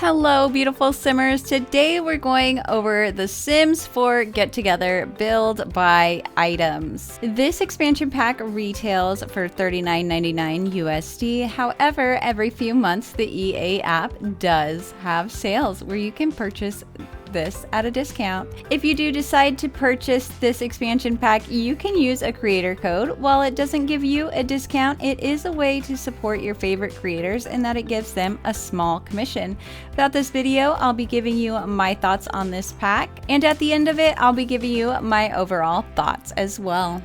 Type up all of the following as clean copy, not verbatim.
Hello, beautiful Simmers. Today we're going over the Sims 4 Get Together Build by Items. This expansion pack retails for $39.99 USD. However, every few months the EA app does have sales where you can purchase this at a discount. If you do decide to purchase this expansion pack, you can use a creator code. While it doesn't give you a discount, it is a way to support your favorite creators in that it gives them a small commission. Throughout this video, I'll be giving you my thoughts on this pack, and at the end of it, I'll be giving you my overall thoughts as well.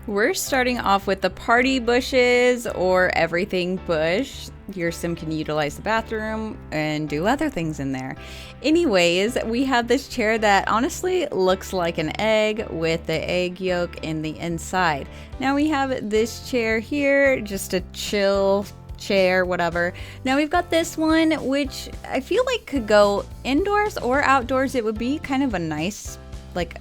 We're starting off with the party bushes or everything bush. Your sim can utilize the bathroom and do other things in there. Anyways, we have this chair that honestly looks like an egg with the egg yolk in the inside. Now we have this chair here, just a chill chair, whatever. Now we've got this one, which I feel like could go indoors or outdoors. It would be kind of a nice, like,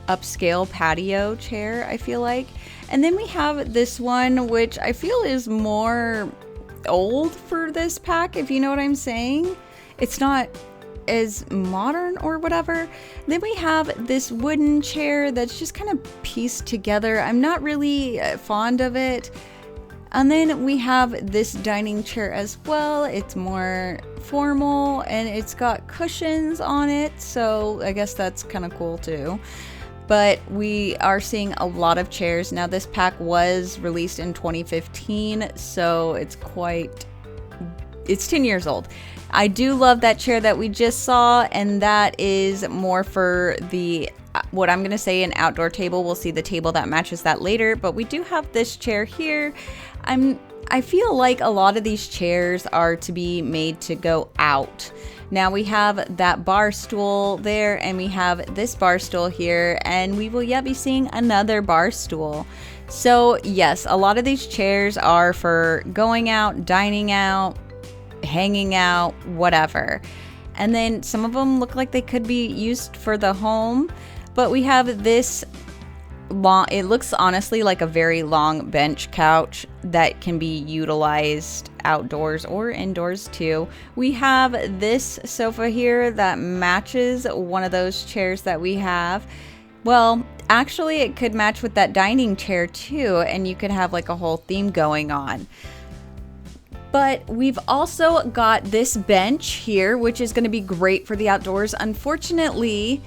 upscale patio chair, I feel like. And then we have this one, which I feel is more old for this pack, if you know what I'm saying. It's not as modern or whatever. Then we have this wooden chair that's just kind of pieced together. I'm not really fond of it. And then we have this dining chair as well. It's more formal and it's got cushions on it, so I guess that's kind of cool too. But we are seeing a lot of chairs. Now this pack was released in 2015, so it's 10 years old. I do love that chair that we just saw, and that is more for the, what I'm gonna say, an outdoor table. We'll see the table that matches that later, but we do have this chair here. I feel like a lot of these chairs are to be made to go out. Now we have that bar stool there, and we have this bar stool here, and we will yet be seeing another bar stool. So yes, a lot of these chairs are for going out, dining out, hanging out, whatever. And then some of them look like they could be used for the home, but we have this long, it looks honestly like a very long bench couch that can be utilized outdoors or indoors too. We have this sofa here that matches one of those chairs that we have. Well, actually it could match with that dining chair too, and you could have like a whole theme going on. But we've also got this bench here, which is going to be great for the outdoors. Unfortunately,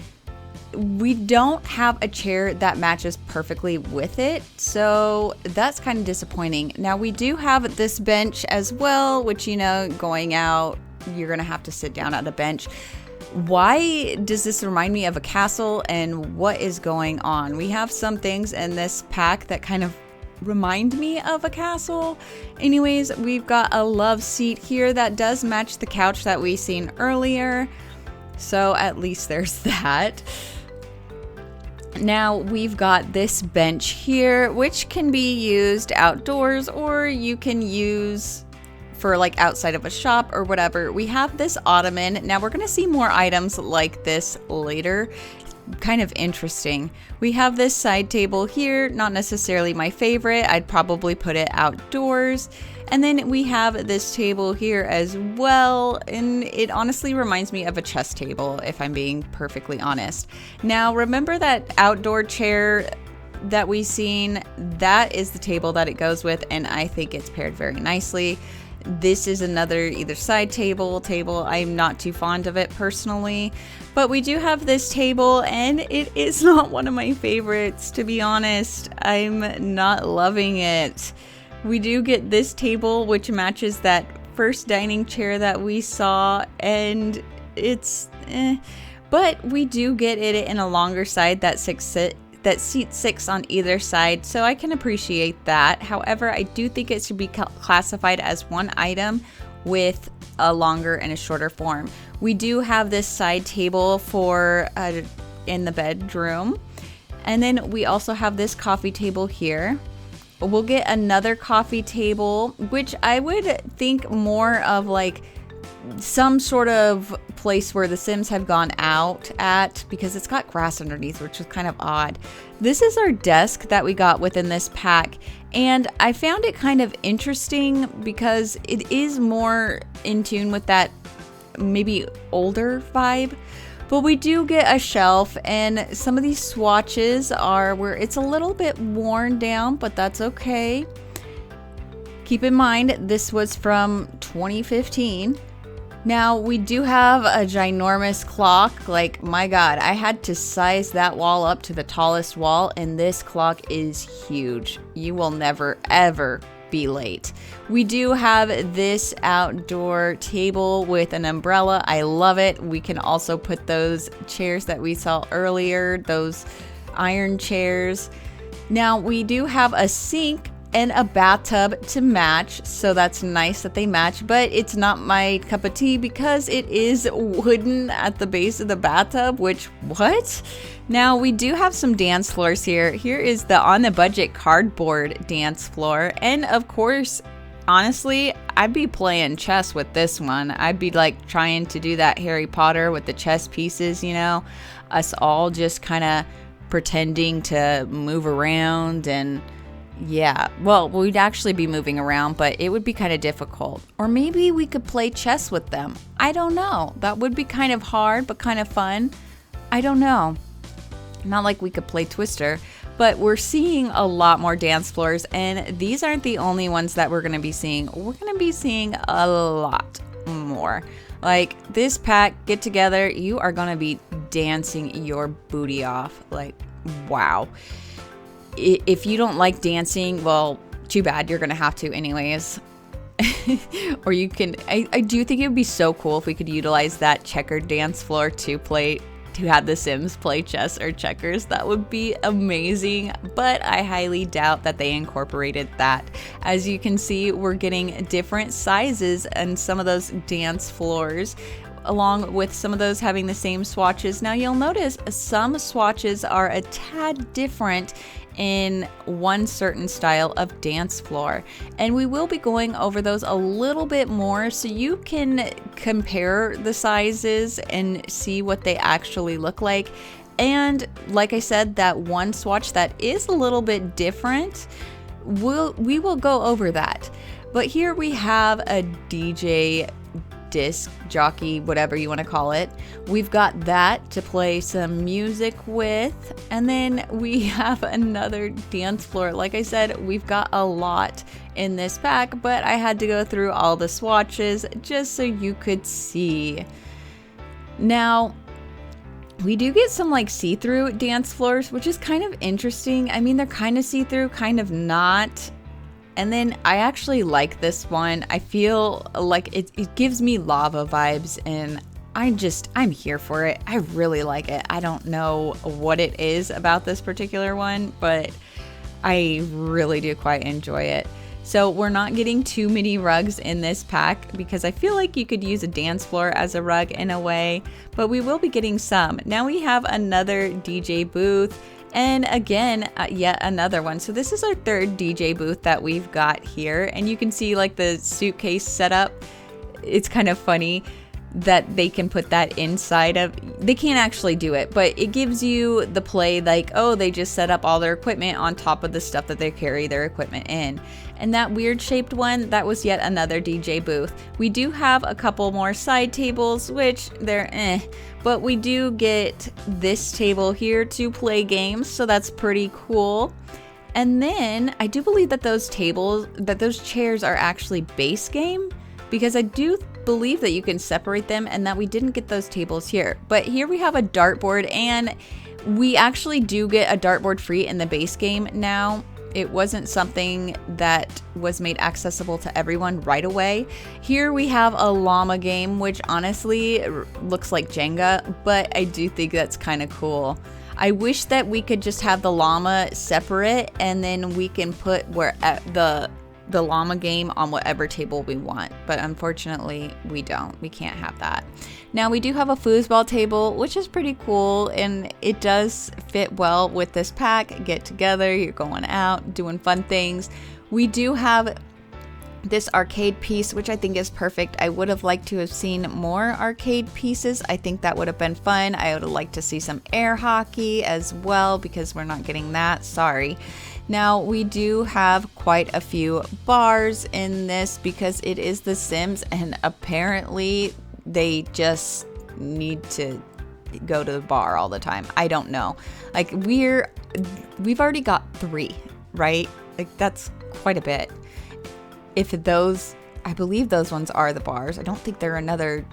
we don't have a chair that matches perfectly with it, so that's kind of disappointing. Now we do have this bench as well, which, you know, going out, you're gonna have to sit down at a bench. Why does this remind me of a castle, and what is going on? We have some things in this pack that kind of remind me of a castle. Anyways, we've got a love seat here that does match the couch that we seen earlier, so at least there's that. Now we've got this bench here, which can be used outdoors, or you can use for like outside of a shop or whatever. We have this ottoman. Now we're going to see more items like this later. Kind of interesting. We have this side table here, not necessarily my favorite. I'd probably put it outdoors. And then we have this table here as well, and it honestly reminds me of a chess table, if I'm being perfectly honest. Now remember that outdoor chair that we seen? That is the table that it goes with, and I think it's paired very nicely. This is another either side table. I'm not too fond of it personally, but we do have this table, and it is not one of my favorites, to be honest. I'm not loving it. We do get this table, which matches that first dining chair that we saw, and it's but we do get it in a longer side that seats 6 on either side, so I can appreciate that. However, I do think it should be classified as one item with a longer and a shorter form. We do have this side table for in the bedroom, and then we also have this coffee table here. We'll get another coffee table, which I would think more of like some sort of place where the Sims have gone out at, because it's got grass underneath, which is kind of odd. This is our desk that we got within this pack, and I found it kind of interesting because it is more in tune with that maybe older vibe. But we do get a shelf, and some of these swatches are where it's a little bit worn down, but that's okay. Keep in mind, this was from 2015. Now, we do have a ginormous clock. Like, my God, I had to size that wall up to the tallest wall, and this clock is huge. You will never, ever be late. We do have this outdoor table with an umbrella. I love it. We can also put those chairs that we saw earlier, those iron chairs. Now, we do have a sink and a bathtub to match, so that's nice that they match, but it's not my cup of tea because it is wooden at the base of the bathtub, which, what? Now, we do have some dance floors here. Here is the On the Budget cardboard dance floor, and of course, honestly, I'd be playing chess with this one. I'd be like trying to do that Harry Potter with the chess pieces, you know, us all just kind of pretending to move around. And yeah, well, we'd actually be moving around, but it would be kind of difficult. Or maybe we could play chess with them. I don't know. That would be kind of hard, but kind of fun. I don't know. Not like we could play Twister, but we're seeing a lot more dance floors, and these aren't the only ones that we're going to be seeing. We're going to be seeing a lot more. Like this pack get together, you are going to be dancing your booty off. Like, wow. If you don't like dancing, well, too bad. You're going to have to anyways. Or you can, I do think it would be so cool if we could utilize that checkered dance floor to have the Sims play chess or checkers. That would be amazing, but I highly doubt that they incorporated that. As you can see, we're getting different sizes and some of those dance floors, along with some of those having the same swatches. Now you'll notice some swatches are a tad different in one certain style of dance floor, and we will be going over those a little bit more so you can compare the sizes and see what they actually look like. And like I said, that one swatch that is a little bit different, we will go over that. But here we have a DJ disc jockey, whatever you want to call it. We've got that to play some music with, and then we have another dance floor. Like I said, we've got a lot in this pack, but I had to go through all the swatches just so you could see. Now, we do get some like see-through dance floors, which is kind of interesting. I mean, they're kind of see-through, kind of not. And then I actually like this one. I feel like it gives me lava vibes, and I'm here for it. I really like it. I don't know what it is about this particular one, but I really do quite enjoy it. So we're not getting too many rugs in this pack because I feel like you could use a dance floor as a rug in a way, but we will be getting some. Now we have another DJ booth. And again, yet another one. So this is our third DJ booth that we've got here. And you can see like the suitcase setup. It's kind of funny that they can put that inside of, they can't actually do it, but it gives you the play like, oh, they just set up all their equipment on top of the stuff that they carry their equipment in. And that weird shaped one, that was yet another DJ booth. We do have a couple more side tables, which they're but we do get this table here to play games, so that's pretty cool. And then I do believe that those chairs are actually base game, because I do believe that you can separate them and that we didn't get those tables here. But here we have a dartboard, and we actually do get a dartboard free in the base game now. It wasn't something that was made accessible to everyone right away. Here we have a llama game, which honestly looks like Jenga, but I do think that's kind of cool. I wish that we could just have the llama separate, and then we can put the llama game on whatever table we want, but unfortunately we don't. We can't have that. Now we do have a foosball table, which is pretty cool, and it does fit well with this pack. Get together, you're going out, doing fun things. We do have this arcade piece, which I think is perfect. I would have liked to have seen more arcade pieces. I think that would have been fun. I would have liked to see some air hockey as well, because we're not getting that. Sorry. Now we do have quite a few bars in this because it is The Sims, and apparently they just need to go to the bar all the time. I don't know. Like we've already got 3, right? Like that's quite a bit. If those, I believe those ones are the bars. I don't think they're another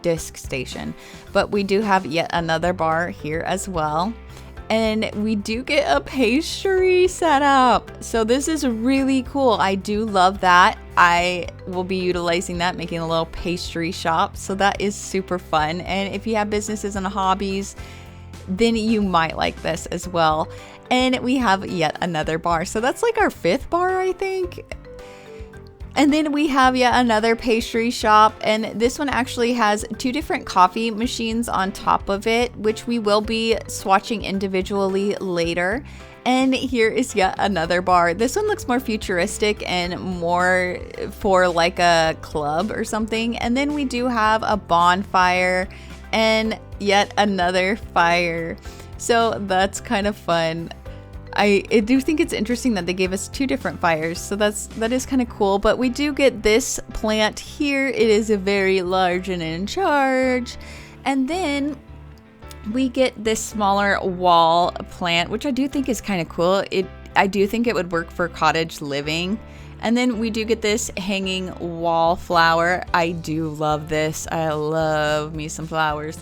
disc station, but we do have yet another bar here as well. And we do get a pastry set up. So this is really cool. I do love that. I will be utilizing that, making a little pastry shop. So that is super fun. And if you have businesses and hobbies, then you might like this as well. And we have yet another bar. So that's like our 5th bar, I think. And then we have yet another pastry shop, and this one actually has 2 different coffee machines on top of it, which we will be swatching individually later. And here is yet another bar. This one looks more futuristic and more for like a club or something. And then we do have a bonfire and yet another fire. So that's kind of fun. I do think it's interesting that they gave us 2 different fires, so that is kind of cool. But we do get this plant here. It is a very large and in charge. And then we get this smaller wall plant, which I do think is kind of cool. I do think it would work for cottage living. And then we do get this hanging wallflower. I do love this. I love me some flowers.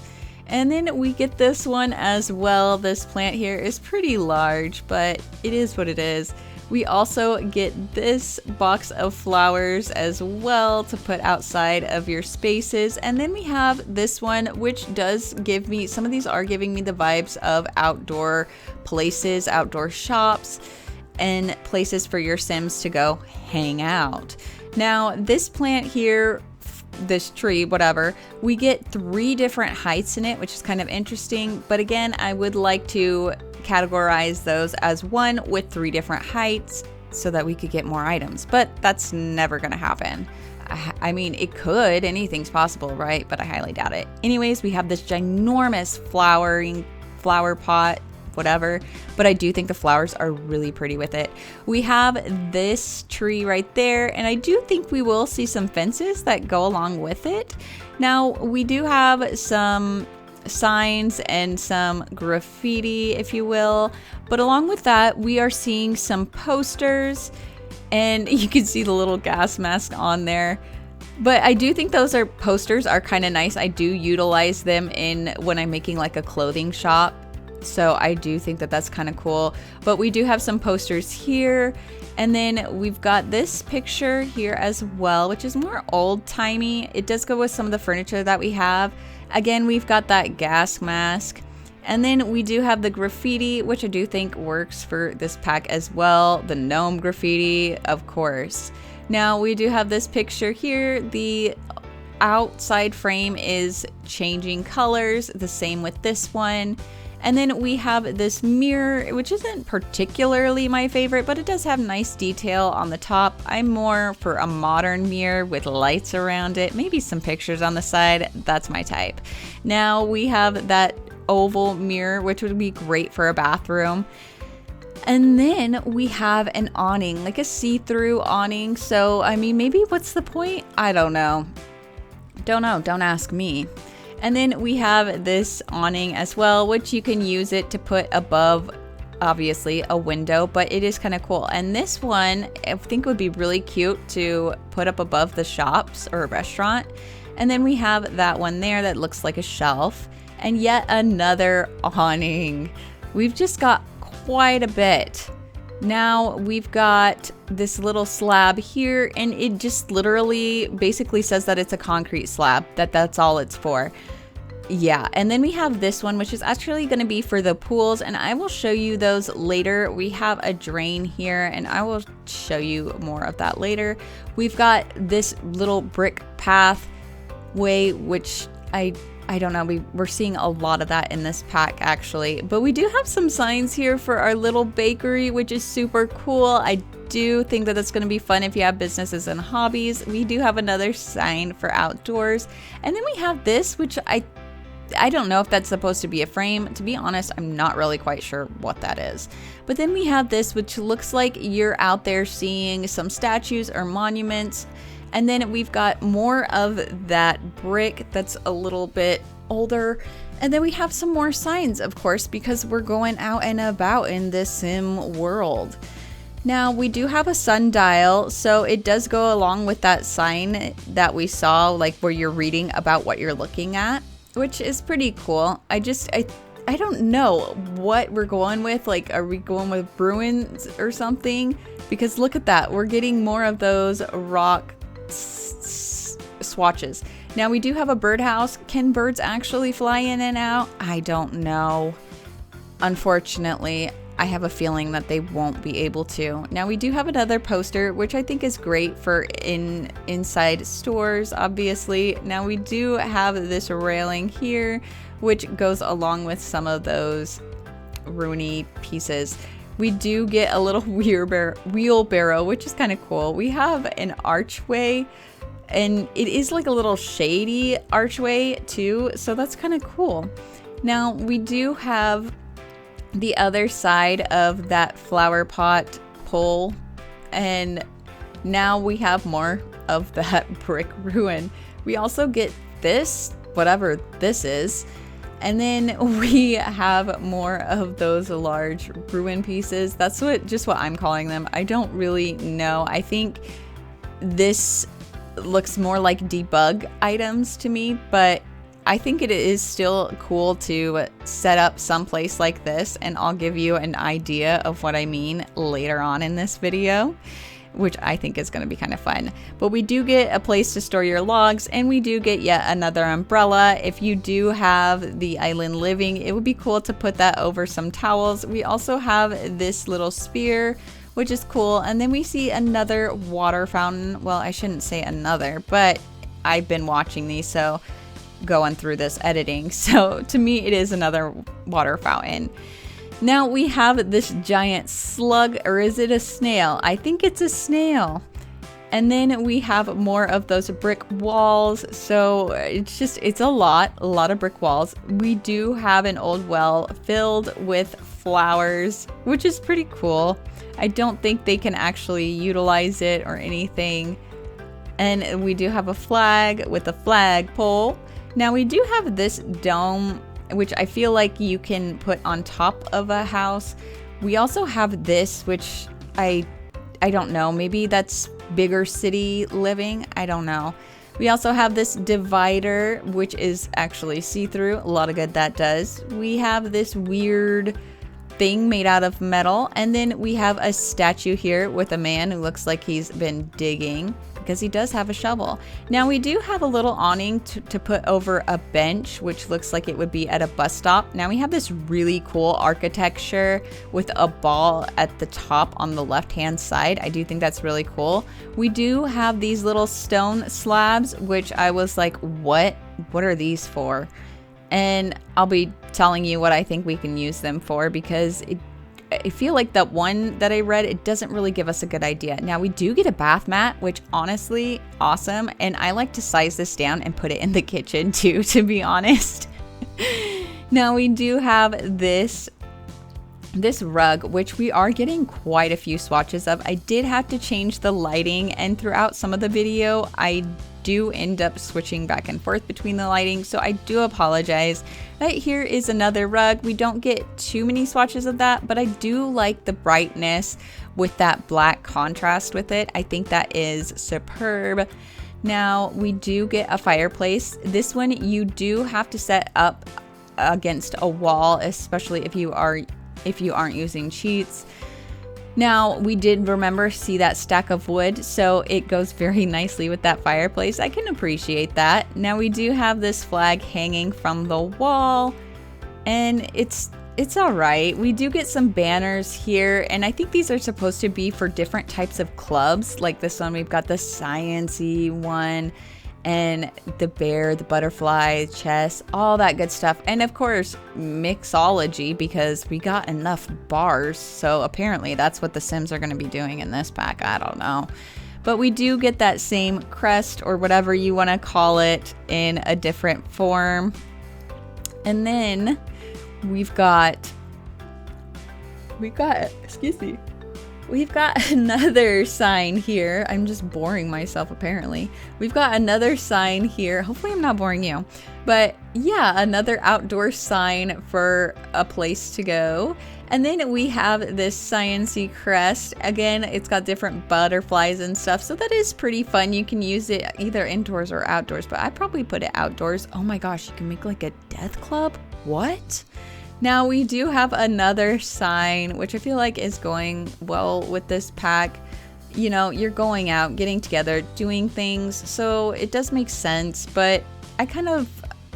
And then we get this one as well. This plant here is pretty large, but it is what it is. We also get this box of flowers as well to put outside of your spaces. And then we have this one, which does give me, some of these are giving me the vibes of outdoor places, outdoor shops, and places for your Sims to go hang out. Now, this plant here, this tree, whatever, we get 3 different heights in it, which is kind of interesting. But again, I would like to categorize those as one with 3 different heights so that we could get more items. But that's never going to happen. I mean, it could, anything's possible, right? But I highly doubt it. Anyways, we have this ginormous flower pot, whatever, but I do think the flowers are really pretty with it. We have this tree right there, and I do think we will see some fences that go along with it. Now, we do have some signs and some graffiti, if you will, but along with that, we are seeing some posters, and you can see the little gas mask on there. But I do think those posters are kind of nice. I do utilize them when I'm making like a clothing shop. So I do think that that's kind of cool. But we do have some posters here. And then we've got this picture here as well, which is more old-timey. It does go with some of the furniture that we have. Again, we've got that gas mask. And then we do have the graffiti, which I do think works for this pack as well. The gnome graffiti, of course. Now we do have this picture here. The outside frame is changing colors. The same with this one. And then we have this mirror, which isn't particularly my favorite, but it does have nice detail on the top. I'm more for a modern mirror with lights around it, maybe some pictures on the side. That's my type. Now we have that oval mirror, which would be great for a bathroom. And then we have an awning, like a see-through awning. So, I mean, maybe what's the point? I don't know. Don't ask me. And then we have this awning as well, which you can use it to put above, obviously, a window, but it is kind of cool. And this one, I think would be really cute to put up above the shops or a restaurant. And then we have that one there that looks like a shelf, and yet another awning. We've just got quite a bit. Now we've got this little slab here, and it just literally basically says that it's a concrete slab, that's all it's for. Yeah, and then we have this one, which is actually going to be for the pools, and I will show you those later. We have a drain here, and I will show you more of that later. We've got this little brick pathway, which I don't know, we're seeing a lot of that in this pack actually. But we do have some signs here for our little bakery, which is super cool. I do think that that's going to be fun if you have businesses and hobbies. We do have another sign for outdoors. And then we have this, which I don't know if that's supposed to be a frame. To be honest, I'm not really quite sure what that is. But then we have this, which looks like you're out there seeing some statues or monuments. And then we've got more of that brick that's a little bit older. And then we have some more signs, of course, because we're going out and about in this sim world. Now we do have a sundial, so it does go along with that sign that we saw, like where you're reading about what you're looking at, which is pretty cool. I don't know what we're going with. Like, are we going with Bruins or something? Because look at that, we're getting more of those rock swatches. Now we do have a birdhouse. Can birds actually fly in and out? I don't know. Unfortunately, I have a feeling that they won't be able to. Now we do have another poster, which I think is great for inside stores, obviously. Now we do have this railing here, which goes along with some of those Rooney pieces. We do get a little wheelbarrow, which is kind of cool. We have an archway, and it is like a little shady archway too, so that's kind of cool. Now we do have the other side of that flower pot pole, and now we have more of that brick ruin. We also get this, whatever this is, and then we have more of those large ruin pieces. That's just what I'm calling them. I don't really know. I think this looks more like debug items to me, but I think it is still cool to set up someplace like this, and I'll give you an idea of what I mean later on in this video, which I think is going to be kind of fun. But we do get a place to store your logs, and we do get yet another umbrella. If you do have the island living, it would be cool to put that over some towels. We also have this little spear, which is cool. And then we see another water fountain. Well, I shouldn't say another, but I've been watching these, so going through this editing, so to me it is another water fountain. Now we have this giant slug, or is it a snail? I think it's a snail. And then we have more of those brick walls, so it's a lot of brick walls. We do have an old well filled with flowers, which is pretty cool. I don't think they can actually utilize it or anything. And we do have a flag with a flagpole. Now we do have this dome, which I feel like you can put on top of a house. We also have this, which I don't know, maybe that's bigger city living, I don't know. We also have this divider, which is actually see-through. A lot of good that does. We have this weird thing made out of metal, and then we have a statue here with a man who looks like he's been digging, because he does have a shovel. Now we do have a little awning to put over a bench, which looks like it would be at a bus stop. Now we have this really cool architecture with a ball at the top on the left hand side. I do think that's really cool. We do have these little stone slabs, which I was like, what are these for? And I'll be telling you what I think we can use them for, because I feel like that one that I read, it doesn't really give us a good idea. Now we do get a bath mat, which honestly, awesome. And I like to size this down and put it in the kitchen too, to be honest. Now we do have this rug, which we are getting quite a few swatches of. I did have to change the lighting, and throughout some of the video, I do end up switching back and forth between the lighting, so I do apologize. Right here is another rug. We don't get too many swatches of that, but I do like the brightness with that black contrast with it. I think that is superb. Now we do get a fireplace. This one you do have to set up against a wall, especially if you aren't using cheats. Now, we did see that stack of wood, so it goes very nicely with that fireplace. I can appreciate that. Now, we do have this flag hanging from the wall, and it's all right. We do get some banners here, and I think these are supposed to be for different types of clubs. Like this one, we've got the science-y one, and the bear, the butterfly, chess, all that good stuff. And of course, mixology, because we got enough bars. So apparently that's what the Sims are going to be doing in this pack. I don't know. But we do get that same crest, or whatever you want to call it, in a different form. And then we've got, excuse me. We've got another sign here. I'm just boring myself apparently. We've got another sign here. Hopefully I'm not boring you. But yeah, another outdoor sign for a place to go. And then we have this Science-y crest. Again, it's got different butterflies and stuff, so that is pretty fun. You can use it either indoors or outdoors, but I probably put it outdoors. Oh my gosh, you can make like a death club? What? Now we do have another sign, which I feel like is going well with this pack. You know, you're going out, getting together, doing things, so it does make sense, but I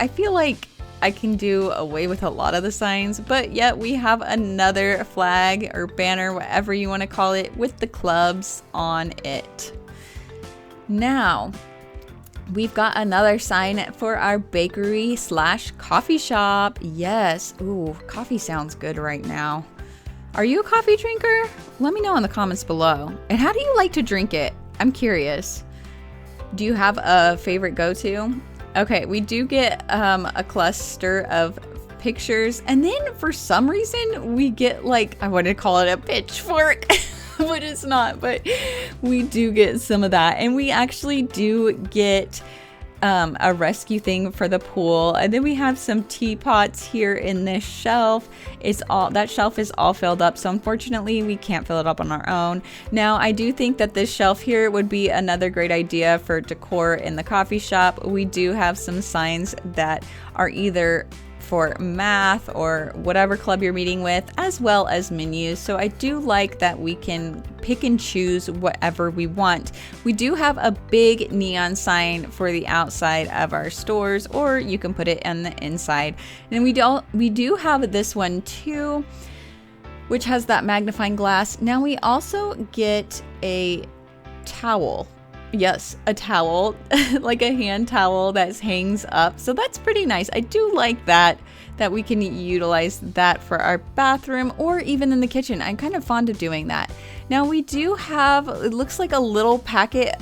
feel like I can do away with a lot of the signs, but yet we have another flag or banner, whatever you want to call it, with the clubs on it. Now, we've got another sign for our bakery / coffee shop. Yes, ooh, coffee sounds good right now. Are you a coffee drinker? Let me know in the comments below. And how do you like to drink it? I'm curious. Do you have a favorite go-to? Okay, we do get a cluster of pictures, and then for some reason we get like, I want to call it a pitchfork, but it's not, but we do get some of that. And we actually do get a rescue thing for the pool, and then we have some teapots here in this shelf. That shelf is all filled up, so unfortunately we can't fill it up on our own. Now I do think that this shelf here would be another great idea for decor in the coffee shop. We do have some signs that are either for math or whatever club you're meeting with, as well as menus. So I do like that we can pick and choose whatever we want. We do have a big neon sign for the outside of our stores, or you can put it on the inside. And we do have this one too, which has that magnifying glass. Now we also get a towel. Yes, a towel, like a hand towel that hangs up. So that's pretty nice. I do like that we can utilize that for our bathroom or even in the kitchen. I'm kind of fond of doing that. Now we do have, it looks like a little packet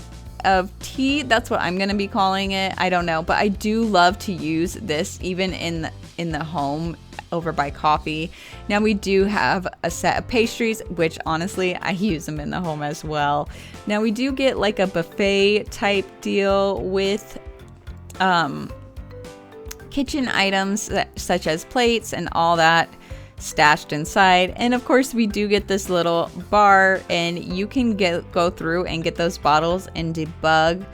of tea. That's what I'm going to be calling it. I don't know, but I do love to use this even in the home over by coffee. Now we do have a set of pastries, which honestly I use them in the home as well. Now we do get like a buffet type deal with kitchen items such as plates and all that stashed inside. And of course we do get this little bar, and you can go through and get those bottles and debug.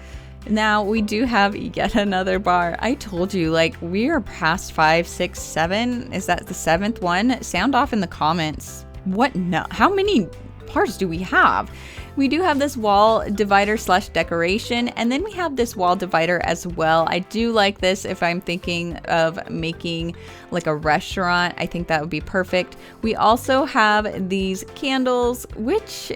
Now we do have yet another bar. I told you, like, we are past 5, 6, 7. Is that the 7th one? Sound off in the comments. What? No. How many bars do we have? We do have this wall divider / decoration, and then we have this wall divider as well. I do like this if I'm thinking of making like a restaurant. I think that would be perfect. We also have these candles, which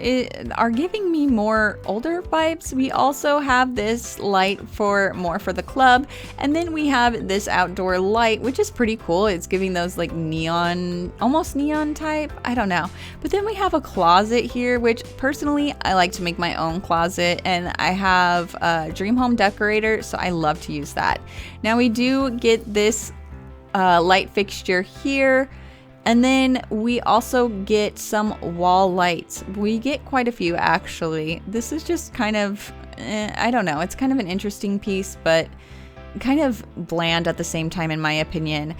are giving me more older vibes. We also have this light more for the club, and then we have this outdoor light, which is pretty cool. It's giving those like neon, almost neon type. I don't know. But then we have a closet here, which personally I like to make my own closet, and I have a Dream Home Decorator, so I love to use that. Now we do get this light fixture here, and then we also get some wall lights. We get quite a few actually. This is just kind of I don't know, it's kind of an interesting piece, but kind of bland at the same time in my opinion.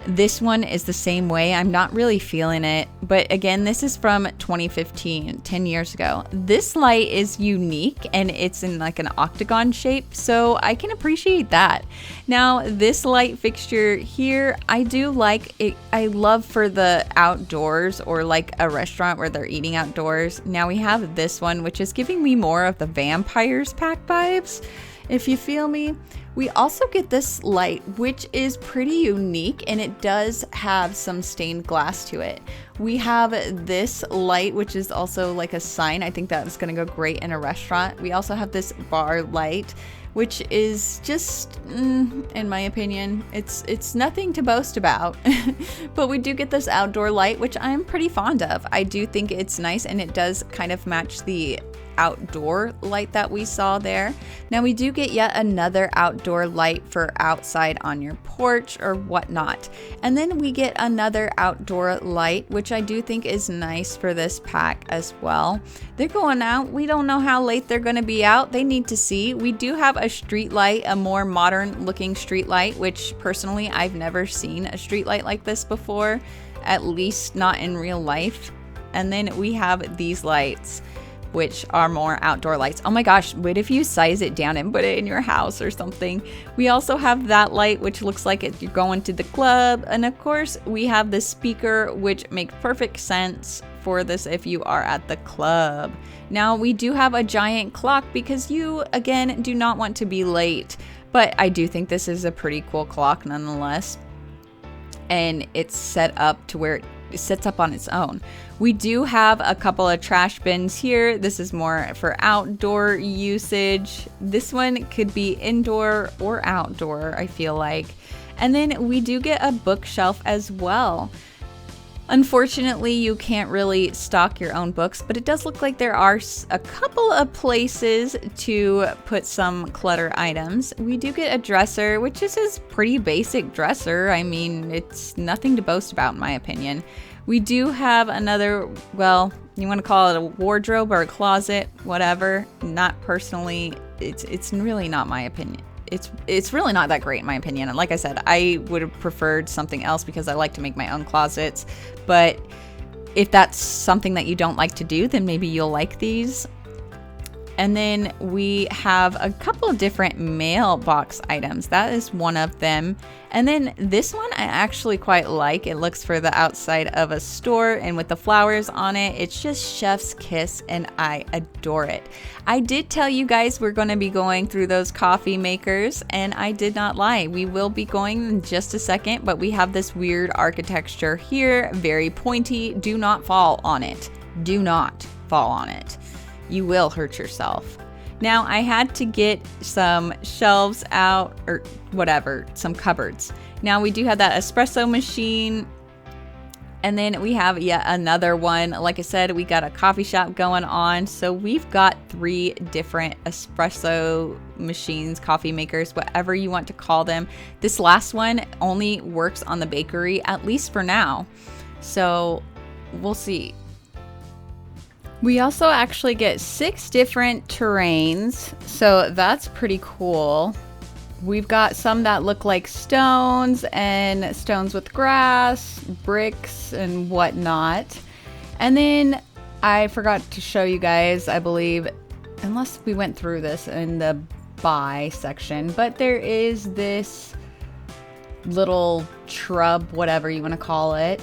This one is the same way. I'm not really feeling it. But again, this is from 2015, 10 years ago. This light is unique, and it's in like an octagon shape, so I can appreciate that. Now, this light fixture here, I do like it. I love for the outdoors or like a restaurant where they're eating outdoors. Now we have this one, which is giving me more of the Vampires pack vibes, if you feel me. We also get this light, which is pretty unique, and it does have some stained glass to it. We have this light, which is also like a sign. I think that's gonna go great in a restaurant. We also have this bar light, which is just, in my opinion, it's nothing to boast about. But we do get this outdoor light, which I'm pretty fond of. I do think it's nice, and it does kind of match the outdoor light that we saw there. Now we do get yet another outdoor light for outside on your porch or whatnot. And then we get another outdoor light, which I do think is nice for this pack as well. They're going out. We don't know how late they're going to be out. They need to see. We do have a street light, a more modern looking street light, which personally I've never seen a street light like this before, at least not in real life. And then we have these lights, which are more outdoor lights. Oh my gosh, what if you size it down and put it in your house or something? We also have that light, which looks like you're going to the club. And of course, we have the speaker, which makes perfect sense for this if you are at the club. Now, we do have a giant clock because you, again, do not want to be late. But I do think this is a pretty cool clock nonetheless. And it's set up to where it sits up on its own. We do have a couple of trash bins here. This is more for outdoor usage. This one could be indoor or outdoor, I feel like. And then we do get a bookshelf as well. Unfortunately, you can't really stock your own books, but it does look like there are a couple of places to put some clutter items. We do get a dresser, which is a pretty basic dresser. I mean, it's nothing to boast about in my opinion. We do have another, well, you want to call it a wardrobe or a closet, whatever. Not personally, it's really not my opinion. It's really not that great in my opinion. And like I said, I would have preferred something else because I like to make my own closets. But if that's something that you don't like to do, then maybe you'll like these. And then we have a couple of different mailbox items. That is one of them. And then this one I actually quite like. It looks for the outside of a store and with the flowers on it. It's just Chef's Kiss and I adore it. I did tell you guys we're going to be going through those coffee makers and I did not lie. We will be going in just a second, but we have this weird architecture here. Very pointy. Do not fall on it. Do not fall on it. You will hurt yourself. Now, I had to get some shelves out or whatever, some cupboards. Now, we do have that espresso machine. And then we have yet another one. Like I said, we got a coffee shop going on. So we've got 3 different espresso machines, coffee makers, whatever you want to call them. This last one only works on the bakery, at least for now. So we'll see. We also actually get 6 different terrains, so that's pretty cool. We've got some that look like stones and stones with grass, bricks, and whatnot. And then I forgot to show you guys, I believe, unless we went through this in the buy section, but there is this little shrub, whatever you want to call it.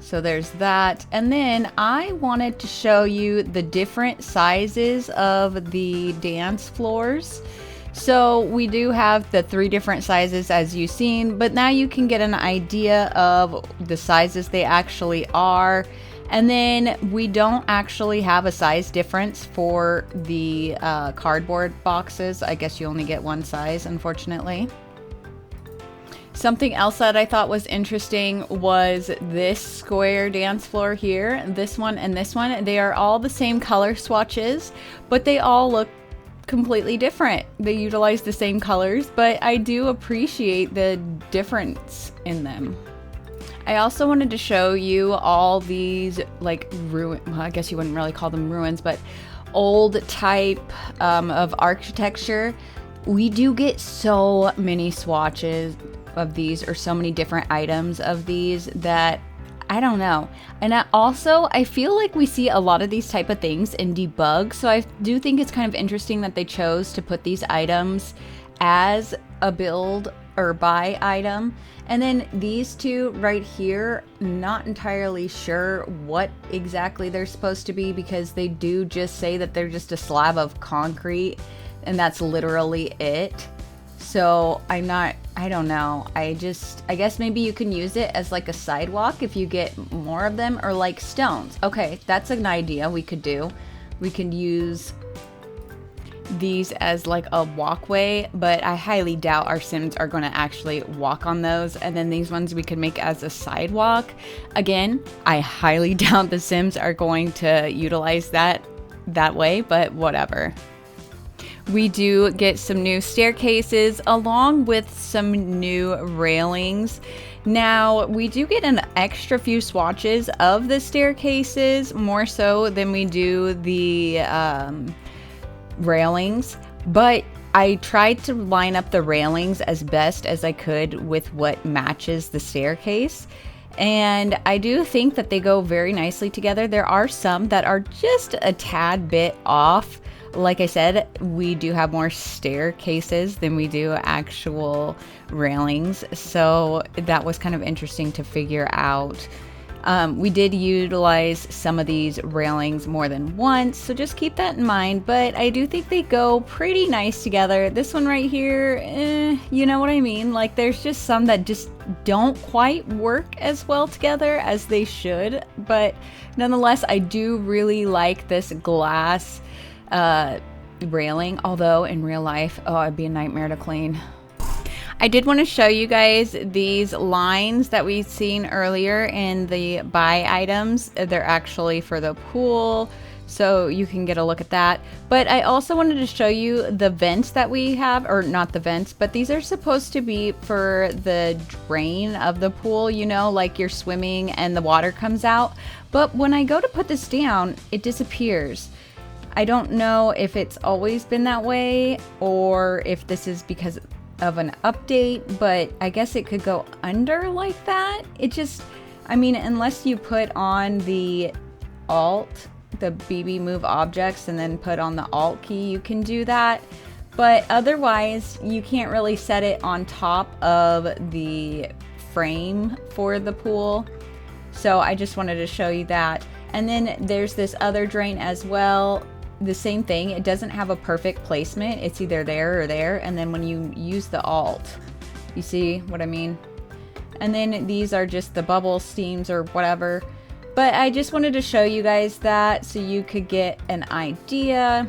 So there's that. And then I wanted to show you the different sizes of the dance floors. So we do have the 3 different sizes as you've seen, but now you can get an idea of the sizes they actually are. And then we don't actually have a size difference for the cardboard boxes. I guess you only get one size, unfortunately. Something else that I thought was interesting was this square dance floor here. This one and this one, they are all the same color swatches, but they all look completely different. They utilize the same colors, but I do appreciate the difference in them. I also wanted to show you all these like well, I guess you wouldn't really call them ruins, but old type of architecture. We do get so many swatches of these, or so many different items of these, that I don't know. And I feel like we see a lot of these type of things in debug, so I do think it's kind of interesting that they chose to put these items as a build or buy item. And then these 2 right here, not entirely sure what exactly they're supposed to be, because they do just say that they're just a slab of concrete and that's literally it. So I don't know. I guess maybe you can use it as like a sidewalk if you get more of them, or like stones. Okay, that's an idea we could do. We could use these as like a walkway, but I highly doubt our Sims are going to actually walk on those. And then these ones we could make as a sidewalk. Again, I highly doubt the Sims are going to utilize that that way, but whatever. We do get some new staircases along with some new railings. Now, we do get an extra few swatches of the staircases, more so than we do the railings, but I tried to line up the railings as best as I could with what matches the staircase. And I do think that they go very nicely together. There are some that are just a tad bit off. Like I said, we do have more staircases than we do actual railings. So that was kind of interesting to figure out. We did utilize some of these railings more than once, so just keep that in mind. But I do think they go pretty nice together. This one right here, you know what I mean? Like there's just some that just don't quite work as well together as they should. But nonetheless, I do really like this glass railing, although in real life, oh, it'd be a nightmare to clean. I did want to show you guys these lines that we've seen earlier in the buy items. They're actually for the pool, so you can get a look at that. But I also wanted to show you the vents that we have, or not the vents, but these are supposed to be for the drain of the pool, you know, like you're swimming and the water comes out. But when I go to put this down, it disappears. I don't know if it's always been that way or if this is because of an update, but I guess it could go under like that. It just, I mean, unless you put on the Alt, the BB Move Objects, and then put on the Alt key, you can do that. But otherwise, you can't really set it on top of the frame for the pool. So I just wanted to show you that. And then there's this other drain as well. The same thing, it doesn't have a perfect placement. It's either there or there. And then when you use the Alt, you see what I mean? And then these are just the bubble steams or whatever. But I just wanted to show you guys that so you could get an idea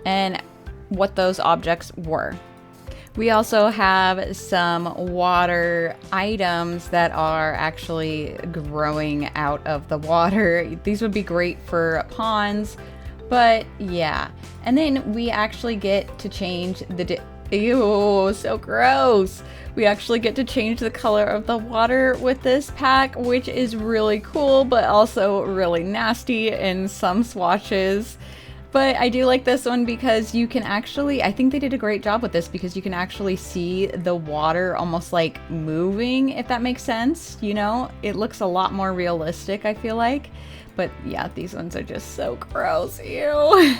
and what those objects were. We also have some water items that are actually growing out of the water. These would be great for ponds. But yeah, and then we actually get to change the, ew, so gross. We actually get to change the color of the water with this pack, which is really cool, but also really nasty in some swatches. But I do like this one because you can actually, I think they did a great job with this because you can actually see the water almost like moving, if that makes sense. You know, it looks a lot more realistic, I feel like. But yeah, these ones are just so gross. Ew.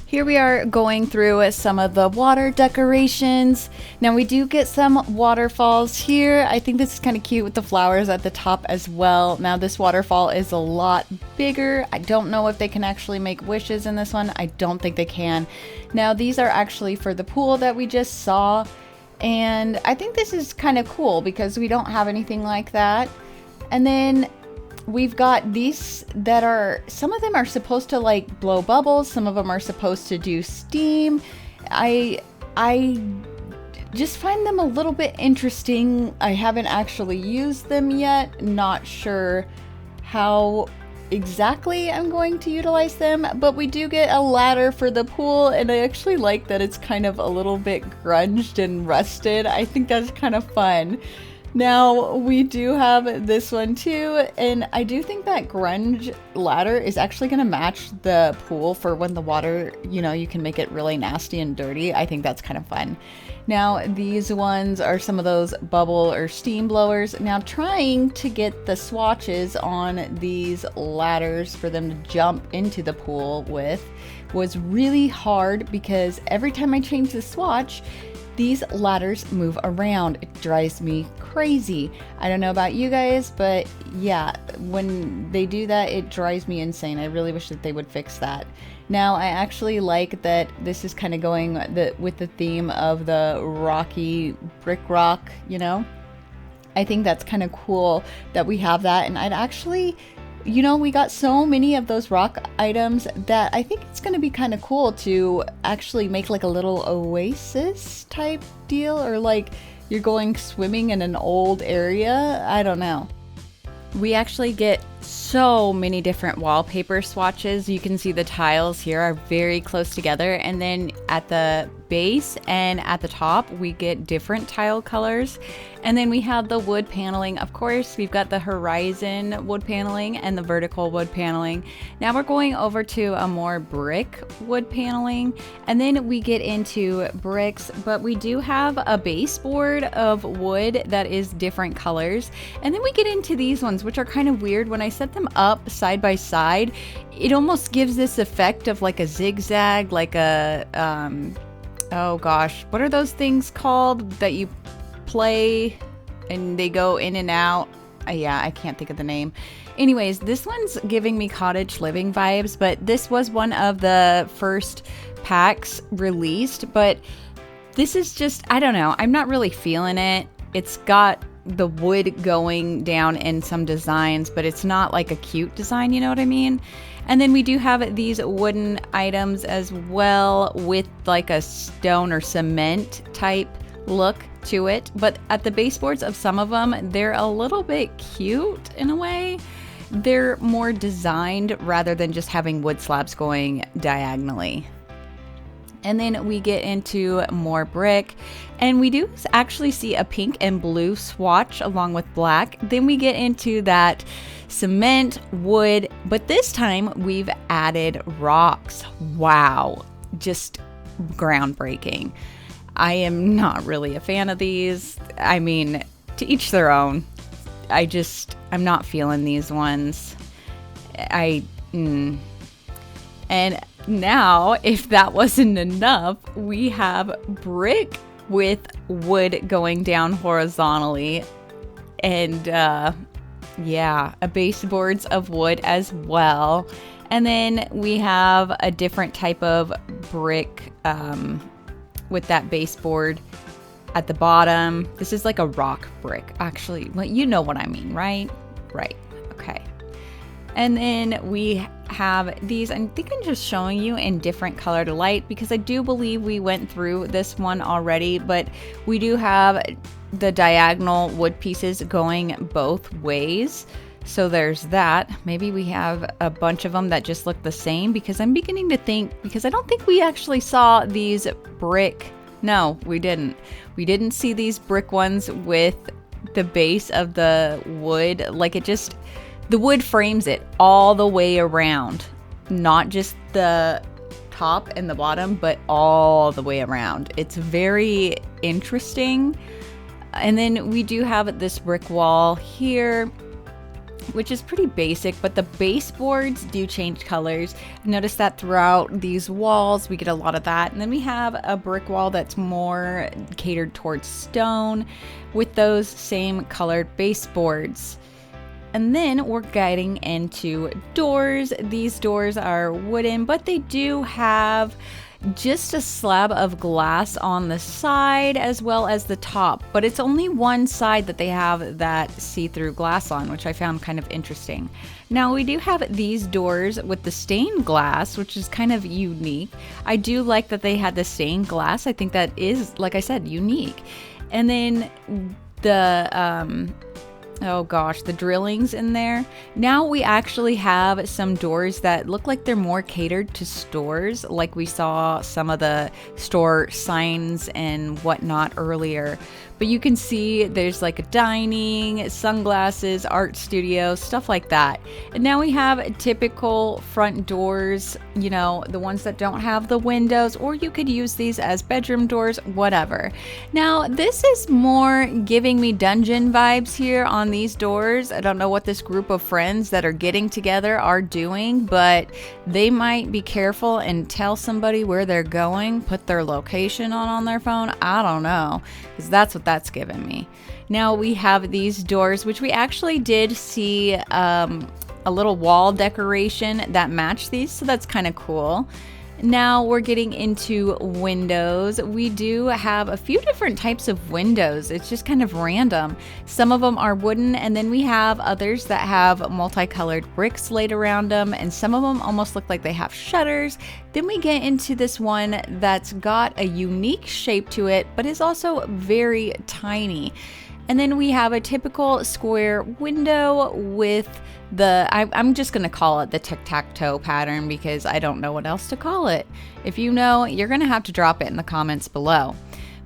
Here we are going through some of the water decorations. Now we do get some waterfalls here. I think this is kind of cute with the flowers at the top as well. Now this waterfall is a lot bigger. I don't know if they can actually make wishes in this one. I don't think they can. Now these are actually for the pool that we just saw. And I think this is kind of cool because we don't have anything like that. And then we've got these that are, some of them are supposed to like blow bubbles, some of them are supposed to do steam. I just find them a little bit interesting. I haven't actually used them yet. Not sure how exactly I'm going to utilize them, but we do get a ladder for the pool, and I actually like that it's kind of a little bit grunged and rusted. I think that's kind of fun. Now we do have this one too, and I do think that grunge ladder is actually going to match the pool for when the water, you know, you can make it really nasty and dirty. I think that's kind of fun. Now these ones are some of those bubble or steam blowers. Now trying to get the swatches on these ladders for them to jump into the pool with was really hard because every time I change the swatch, these ladders move around. It drives me crazy. I don't know about you guys, but yeah, when they do that, it drives me insane. I really wish that they would fix that. Now, I actually like that this is kind of going with the theme of the rocky brick rock, you know? I think that's kind of cool that we have that, and I'd actually, you know, we got so many of those rock items that I think it's going to be kind of cool to actually make like a little oasis type deal, or like you're going swimming in an old area. I don't know. We actually get so many different wallpaper swatches. You can see the tiles here are very close together, and then at the base and at the top we get different tile colors. And then we have the wood paneling. Of course, we've got the horizon wood paneling and the vertical wood paneling. Now we're going over to a more brick wood paneling, and then we get into bricks, but we do have a baseboard of wood that is different colors. And then we get into these ones, which are kind of weird. When I set them up side by side, it almost gives this effect of like a zigzag, like a oh gosh, what are those things called that you play and they go in and out? Yeah, I can't think of the name. Anyways, this one's giving me cottage living vibes, but this was one of the first packs released. But this is just, I don't know, I'm not really feeling it. It's got the wood going down in some designs, but it's not like a cute design, you know what I mean? And then we do have these wooden items as well with like a stone or cement type look to it. But at the baseboards of some of them, they're a little bit cute in a way. They're more designed rather than just having wood slabs going diagonally. And then we get into more brick, and we do actually see a pink and blue swatch along with black. Then we get into that cement, wood, but this time we've added rocks. Wow, just groundbreaking. I am not really a fan of these. I mean, to each their own. I'm not feeling these ones. And now, if that wasn't enough, we have brick with wood going down horizontally, and yeah, a baseboards of wood as well. And then we have a different type of brick with that baseboard at the bottom. This is like a rock brick, actually. Well, you know what I mean, right? Right. Okay. And then we have these. I think I'm just showing you in different colored light because I do believe we went through this one already, but we do have the diagonal wood pieces going both ways. So there's that. Maybe we have a bunch of them that just look the same, because I'm beginning to think, because I don't think we actually saw these brick. No, we didn't. We didn't see these brick ones with the base of the wood. Like the wood frames it all the way around, not just the top and the bottom, but all the way around. It's very interesting. And then we do have this brick wall here, which is pretty basic, but the baseboards do change colors. Notice that throughout these walls, we get a lot of that. And then we have a brick wall that's more catered towards stone with those same colored baseboards. And then we're getting into doors. These doors are wooden, but they do have just a slab of glass on the side as well as the top, but it's only one side that they have that see-through glass on, which I found kind of interesting. Now we do have these doors with the stained glass, which is kind of unique. I do like that they had the stained glass. I think that is, like I said, unique. And then the oh gosh, the drillings in there. Now we actually have some doors that look like they're more catered to stores, like we saw some of the store signs and whatnot earlier. But you can see there's like a dining, sunglasses, art studio, stuff like that. And now we have typical front doors, you know, the ones that don't have the windows, or you could use these as bedroom doors, whatever. Now this is more giving me dungeon vibes here on these doors. I don't know what this group of friends that are getting together are doing, but they might be careful and tell somebody where they're going, put their location on their phone. I don't know, because that's what that's giving me. Now we have these doors, which we actually did see a little wall decoration that matched these, so that's kind of cool. Now we're getting into windows. We do have a few different types of windows. It's just kind of random. Some of them are wooden, and then we have others that have multicolored bricks laid around them, and some of them almost look like they have shutters. Then we get into this one that's got a unique shape to it, but is also very tiny. And then we have a typical square window with I'm just going to call it the tic-tac-toe pattern because I don't know what else to call it. If you know, you're going to have to drop it in the comments below.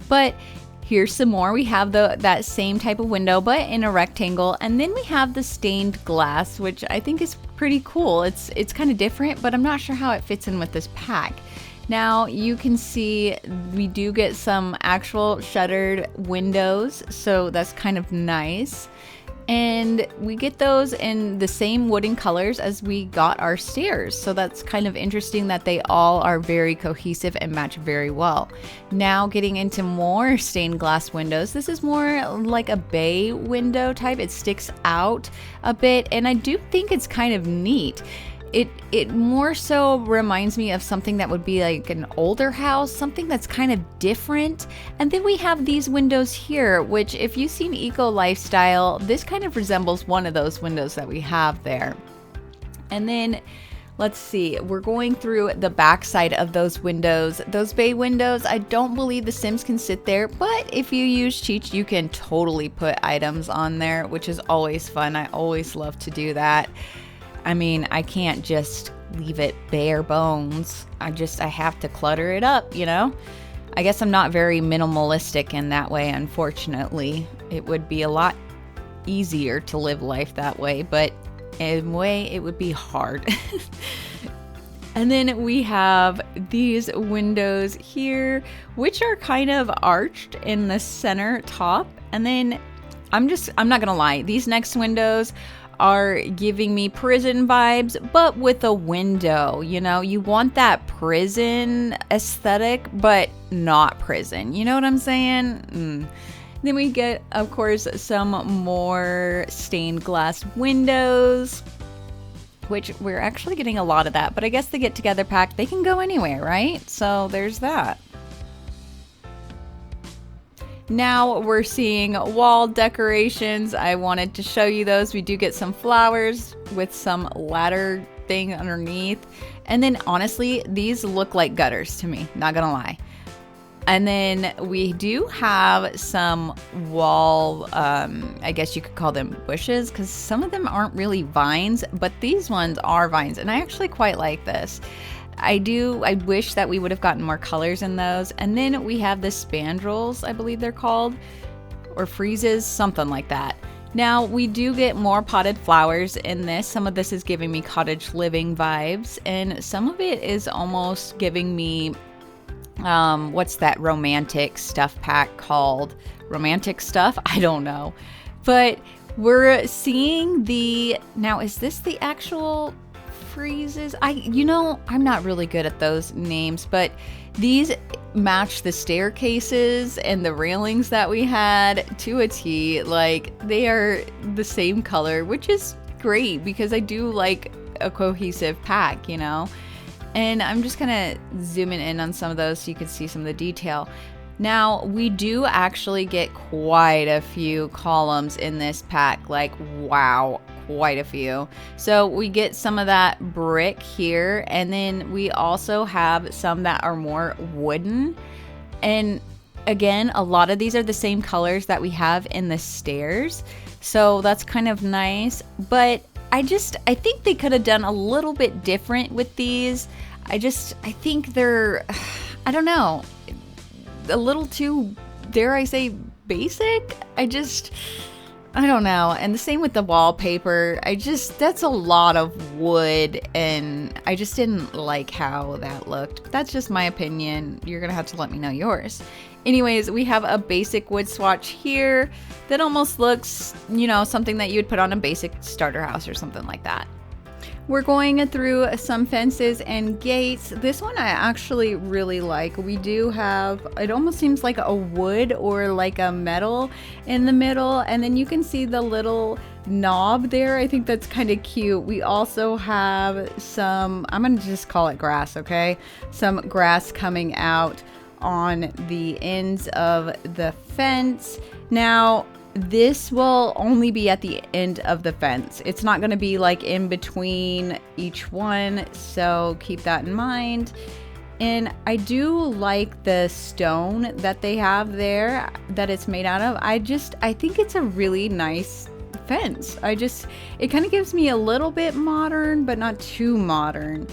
But here's some more. We have that same type of window, but in a rectangle. And then we have the stained glass, which I think is pretty cool. It's kind of different, but I'm not sure how it fits in with this pack. Now you can see we do get some actual shuttered windows, so that's kind of nice. And we get those in the same wooden colors as we got our stairs. So that's kind of interesting that they all are very cohesive and match very well. Now getting into more stained glass windows. This is more like a bay window type. It sticks out a bit, and I do think it's kind of neat. It more so reminds me of something that would be like an older house, something that's kind of different. And then we have these windows here, which if you've seen Eco Lifestyle, this kind of resembles one of those windows that we have there. And then let's see, we're going through the back side of those windows. Those bay windows, I don't believe the Sims can sit there, but if you use Cheech, you can totally put items on there, which is always fun. I always love to do that. I mean, I can't just leave it bare bones. I have to clutter it up, you know? I guess I'm not very minimalistic in that way, unfortunately. It would be a lot easier to live life that way, but in a way, it would be hard. And then we have these windows here, which are kind of arched in the center top. And then I'm not gonna lie, these next windows are giving me prison vibes, but with a window. You know, you want that prison aesthetic, but not prison. You know what I'm saying? Then we get, of course, some more stained glass windows, which we're actually getting a lot of that, but I guess the Get Together pack, they can go anywhere, right? So there's that. Now we're seeing wall decorations. I wanted to show you those. We do get some flowers with some ladder thing underneath. And then honestly, these look like gutters to me, not gonna lie. And then we do have some wall, I guess you could call them bushes, because some of them aren't really vines, but these ones are vines. And I actually quite like this. I wish that we would have gotten more colors in those. And then we have the spandrels, I believe they're called, or freezes, something like that. Now we do get more potted flowers in this. Some of this is giving me cottage living vibes, and some of it is almost giving me, what's that romantic stuff pack called? Romantic stuff? I don't know. But we're seeing now is this the actual freezes? I'm not really good at those names, but these match the staircases and the railings that we had to a T. Like, they are the same color, which is great because I do like a cohesive pack, you know? And I'm just kind of zooming in on some of those so you can see some of the detail. Now, we do actually get quite a few columns in this pack. Like, wow, quite a few. So we get some of that brick here, and then we also have some that are more wooden. And again, a lot of these are the same colors that we have in the stairs. So that's kind of nice. But I think they could have done a little bit different with these. I think they're, I don't know, a little too, dare I say, basic? I don't know. And the same with the wallpaper. That's a lot of wood, and I just didn't like how that looked. That's just my opinion. You're gonna have to let me know yours. Anyways, we have a basic wood swatch here that almost looks, something that you would put on a basic starter house or something like that. We're going through some fences and gates. This one I actually really like. We do have, it almost seems like a wood or like a metal in the middle. And then you can see the little knob there. I think that's kind of cute. We also have some, I'm going to just call it grass, okay? Some grass coming out on the ends of the fence. Now, this will only be at the end of the fence. It's not going to be like in between each one, so keep that in mind. And I do like the stone that they have there that it's made out of. I think it's a really nice fence. It kind of gives me a little bit modern, but not too modern.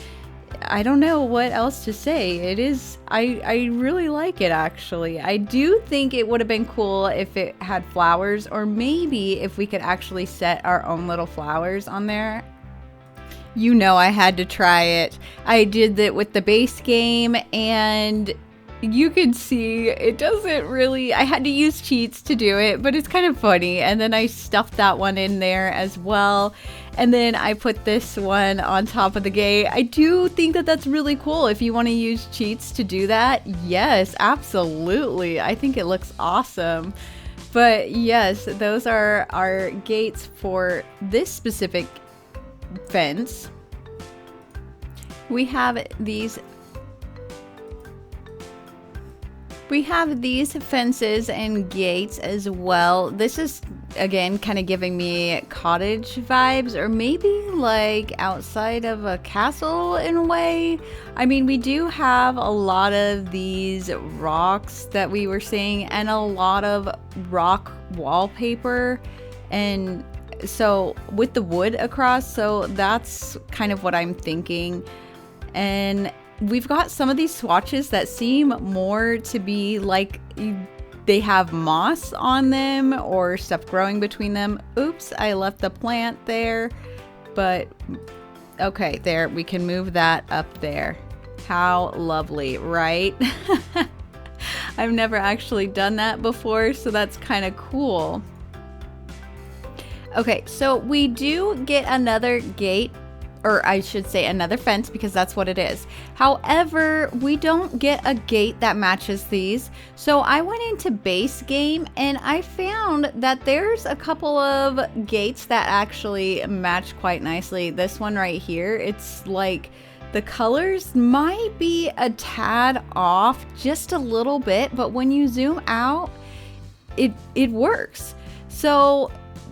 I don't know what else to say. It is, I really like it actually. I do think it would have been cool if it had flowers, or maybe if we could actually set our own little flowers on there. You know, I had to try it. I did it with the base game, and you can see it doesn't really, I had to use cheats to do it, but it's kind of funny. And then I stuffed that one in there as well. And then I put this one on top of the gate. I do think that that's really cool. If you want to use cheats to do that, yes, absolutely. I think it looks awesome. But yes, those are our gates for this specific fence. We have these fences and gates as well. This is again kind of giving me cottage vibes, or maybe like outside of a castle in a way. I mean, we do have a lot of these rocks that we were seeing, and a lot of rock wallpaper, and so with the wood across, so that's kind of what I'm thinking. And we've got some of these swatches that seem more to be like they have moss on them or stuff growing between them. Oops, I left the plant there, but okay, there, we can move that up there. How lovely, right? I've never actually done that before, so that's kind of cool. Okay, so we do get another gate, or I should say another fence, because that's what it is. However, we don't get a gate that matches these. So I went into base game and I found that there's a couple of gates that actually match quite nicely. This one right here, it's like the colors might be a tad off just a little bit, but when you zoom out, it works. So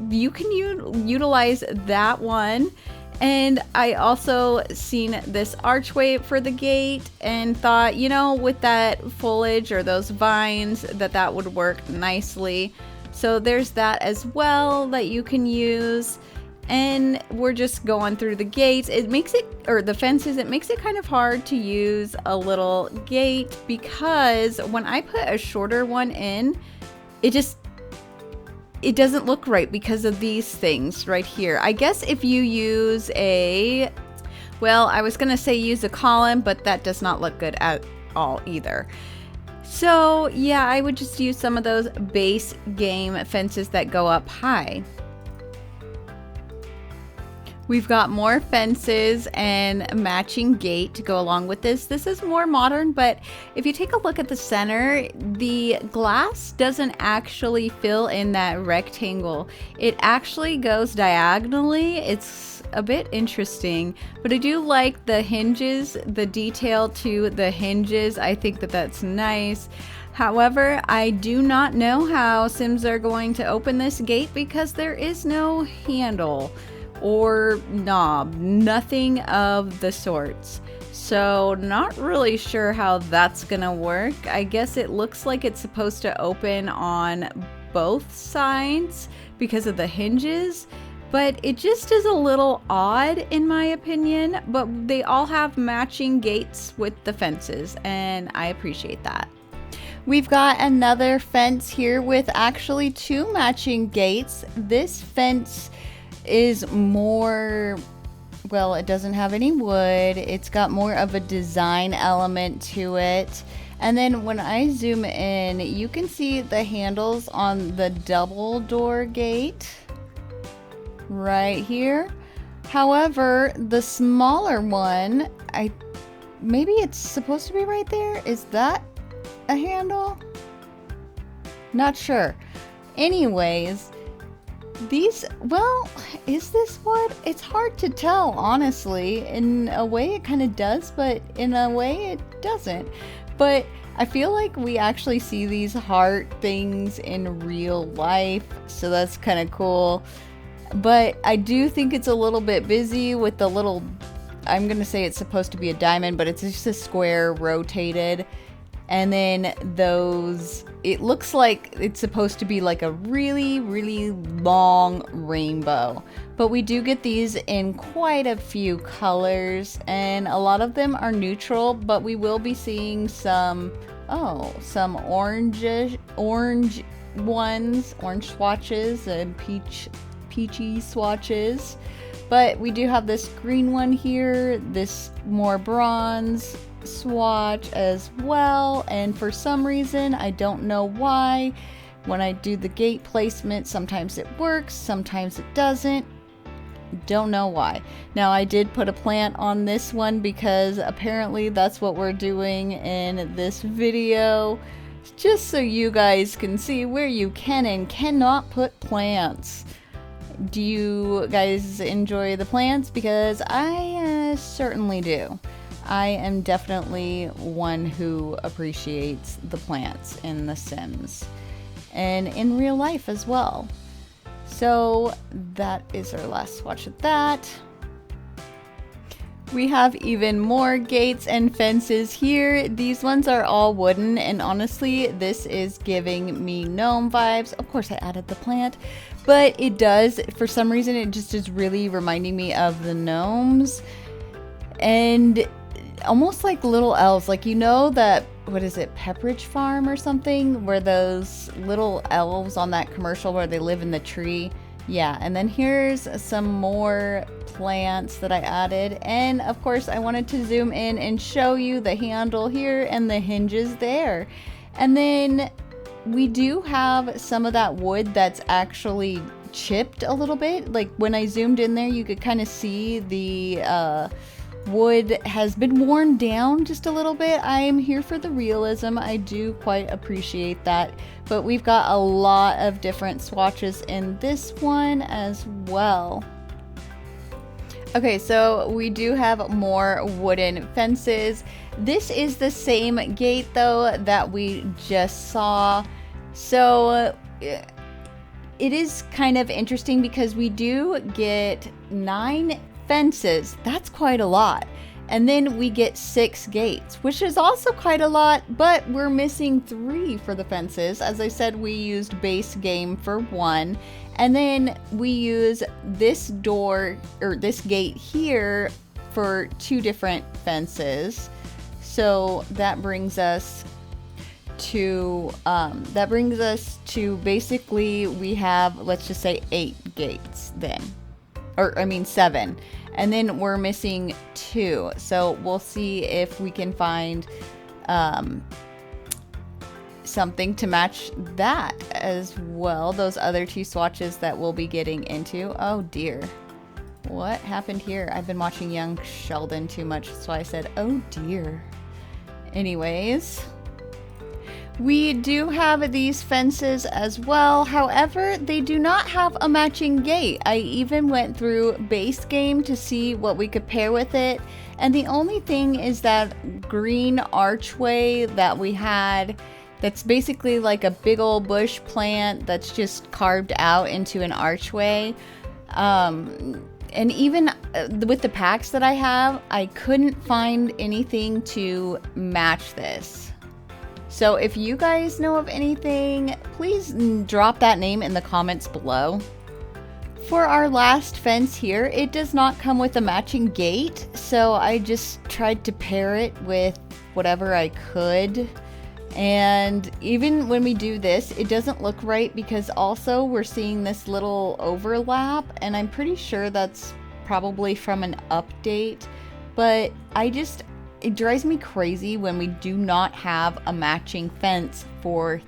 you can utilize that one. And I also seen this archway for the gate and thought, you know, with that foliage or those vines, that would work nicely. So there's that as well that you can use. And we're just going through the gates. It makes it, or the fences, it makes it kind of hard to use a little gate, because when I put a shorter one in, it doesn't look right because of these things right here. I guess if you use well, I was gonna say use a column, but that does not look good at all either. So yeah, I would just use some of those base game fences that go up high. We've got more fences and a matching gate to go along with this. This is more modern, but if you take a look at the center, the glass doesn't actually fill in that rectangle. It actually goes diagonally. It's a bit interesting, but I do like the hinges, the detail to the hinges. I think that that's nice. However, I do not know how Sims are going to open this gate because there is no handle or knob, nothing of the sorts. So not really sure how that's gonna work. I guess it looks like it's supposed to open on both sides because of the hinges, but it just is a little odd in my opinion. But they all have matching gates with the fences, and I appreciate that. We've got another fence here with actually two matching gates. This fence is more, well, it doesn't have any wood. It's got more of a design element to it. And then when I zoom in, you can see the handles on the double door gate right here. However, the smaller one, maybe it's supposed to be right there. Is that a handle? Not sure. Anyways, these, well, is this wood? It's hard to tell, honestly. In a way it kind of does, but in a way it doesn't. But I feel like we actually see these heart things in real life, so that's kind of cool. But I do think it's a little bit busy with the little, I'm gonna say it's supposed to be a diamond, but it's just a square rotated. And then those, it looks like it's supposed to be like a really, really long rainbow. But we do get these in quite a few colors, and a lot of them are neutral, but we will be seeing some, some orange ones, orange swatches and peachy swatches. But we do have this green one here, this more bronze swatch as well, and for some reason, I don't know why, when I do the gate placement, sometimes it works, sometimes it doesn't. Don't know why. Now, I did put a plant on this one because apparently that's what we're doing in this video, just so you guys can see where you can and cannot put plants. Do you guys enjoy the plants? Because I certainly do. I am definitely one who appreciates the plants in The Sims and in real life as well. So that is our last swatch of that. We have even more gates and fences here. These ones are all wooden, and honestly, this is giving me gnome vibes. Of course, I added the plant, but it does, for some reason, it just is really reminding me of the gnomes. And almost like little elves, like, you know, that, what is it, Pepperidge Farm or something, where those little elves on that commercial where they live in the tree. Yeah, and then here's some more plants that I added, and of course I wanted to zoom in and show you the handle here and the hinges there. And then we do have some of that wood that's actually chipped a little bit. Like when I zoomed in there, you could kind of see the wood has been worn down just a little bit. I am here for the realism. I do quite appreciate that. But we've got a lot of different swatches in this one as well. Okay, so we do have more wooden fences. This is the same gate though that we just saw. So it is kind of interesting because we do get 9 fences. That's quite a lot. And then we get 6 gates, which is also quite a lot, but we're missing 3 for the fences. As I said, we used base game for 1, and then we use this door, or this gate here, for 2 different fences. So that brings us to basically, we have, let's just say 8 gates then. Or I mean 7, and then we're missing 2, so we'll see if we can find something to match that as well, those other 2 swatches that we'll be getting into. Oh dear, what happened here? I've been watching Young Sheldon too much, so I said oh dear. Anyways, we do have these fences as well. However, they do not have a matching gate. I even went through base game to see what we could pair with it. And the only thing is that green archway that we had, that's basically like a big old bush plant that's just carved out into an archway. And even with the packs that I have, I couldn't find anything to match this. So if you guys know of anything, please drop that name in the comments below. For our last fence here, it does not come with a matching gate, so I just tried to pair it with whatever I could. And even when we do this, it doesn't look right because also we're seeing this little overlap, and I'm pretty sure that's probably from an update, but it drives me crazy when we do not have a matching fence or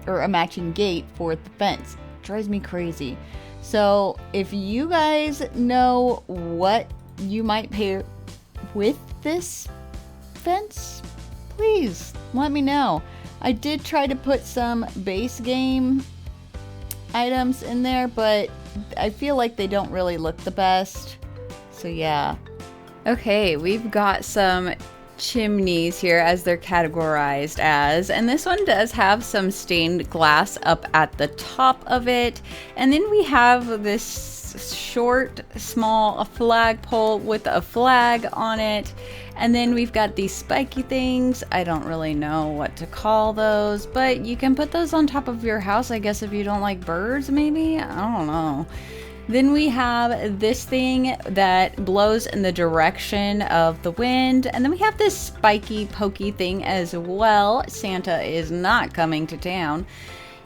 a matching gate for the fence. It drives me crazy. So if you guys know what you might pair with this fence, please let me know. I did try to put some base game items in there, but I feel like they don't really look the best. So yeah. Okay, we've got some chimneys here as they're categorized as, and this one does have some stained glass up at the top of it, and then we have this this short, small flagpole with a flag on it. And then we've got these spiky things. I don't really know what to call those, but you can put those on top of your house, I guess, if you don't like birds, maybe? I don't know. Then we have this thing that blows in the direction of the wind. And then we have this spiky, pokey thing as well. Santa is not coming to town.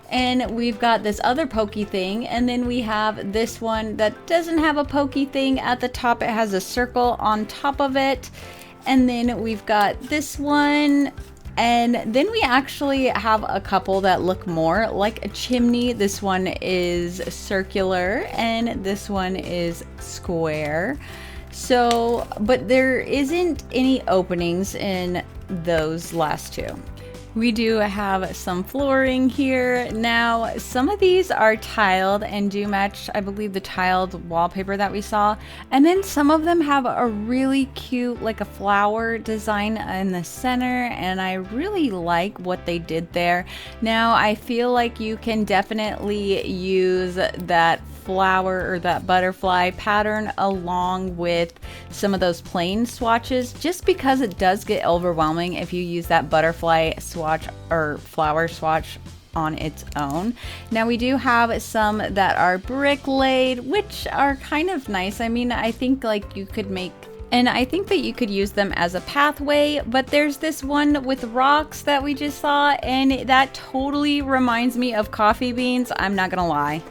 And we've got this other pokey thing. And then we have this one that doesn't have a pokey thing at the top. It has a circle on top of it. And then we've got this one. And then we actually have a couple that look more like a chimney. This one is circular and this one is square. So, but there isn't any openings in those last two. We do have some flooring here. Now, some of these are tiled and do match, I believe, the tiled wallpaper that we saw. And then some of them have a really cute, like a flower design in the center. And I really like what they did there. Now, I feel like you can definitely use that flower or that butterfly pattern along with some of those plain swatches, just because it does get overwhelming if you use that butterfly swatch or flower swatch on its own. Now we do have some that are brick laid, which are kind of nice. I mean, I think like you could make, and I think that you could use them as a pathway, but there's this one with rocks that we just saw, and that totally reminds me of coffee beans. I'm not gonna lie.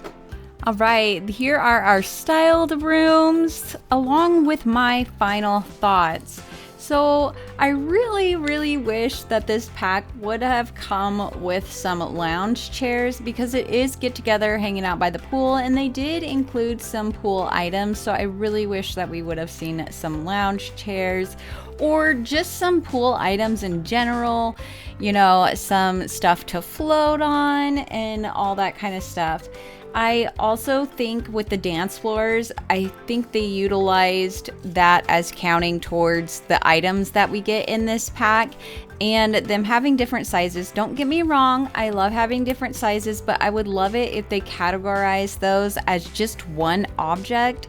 All right, here are our styled rooms along with my final thoughts. So I really wish that this pack would have come with some lounge chairs, because it is get together hanging out by the pool, and they did include some pool items. So I really wish that we would have seen some lounge chairs or just some pool items in general, you know, some stuff to float on and all that kind of stuff. I also think with the dance floors, I think they utilized that as counting towards the items that we get in this pack, and them having different sizes. Don't get me wrong, I love having different sizes, but I would love it if they categorize those as just one object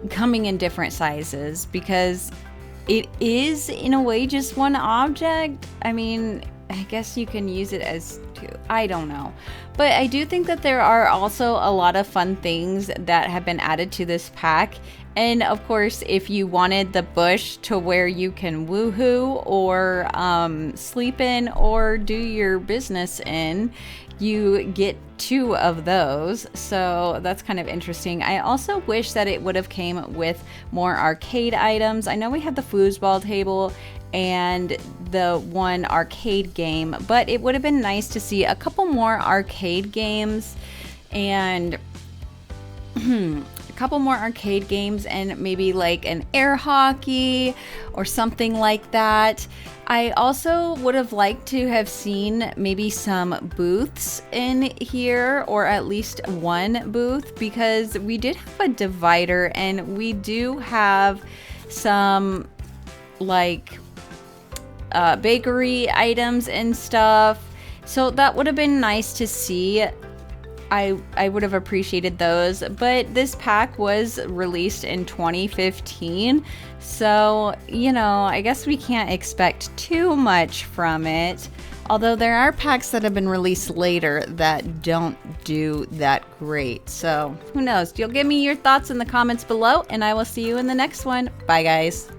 coming in different sizes, because it is in a way just one object. I mean, I guess you can use it as two. I don't know. But I do think that there are also a lot of fun things that have been added to this pack. And of course, if you wanted the bush to where you can woohoo or sleep in or do your business in, you get 2 of those. So that's kind of interesting. I also wish that it would have came with more arcade items. I know we have the foosball table and the one arcade game, but it would have been nice to see a couple more arcade games and a couple more arcade games, and maybe like an air hockey or something like that. I also would have liked to have seen maybe some booths in here, or at least one booth, because we did have a divider and we do have some like bakery items and stuff. So that would have been nice to see. I would have appreciated those, but this pack was released in 2015, so you know, I guess we can't expect too much from it, although there are packs that have been released later that don't do that great. So who knows? You'll give me your thoughts in the comments below, and I will see you in the next one. Bye guys.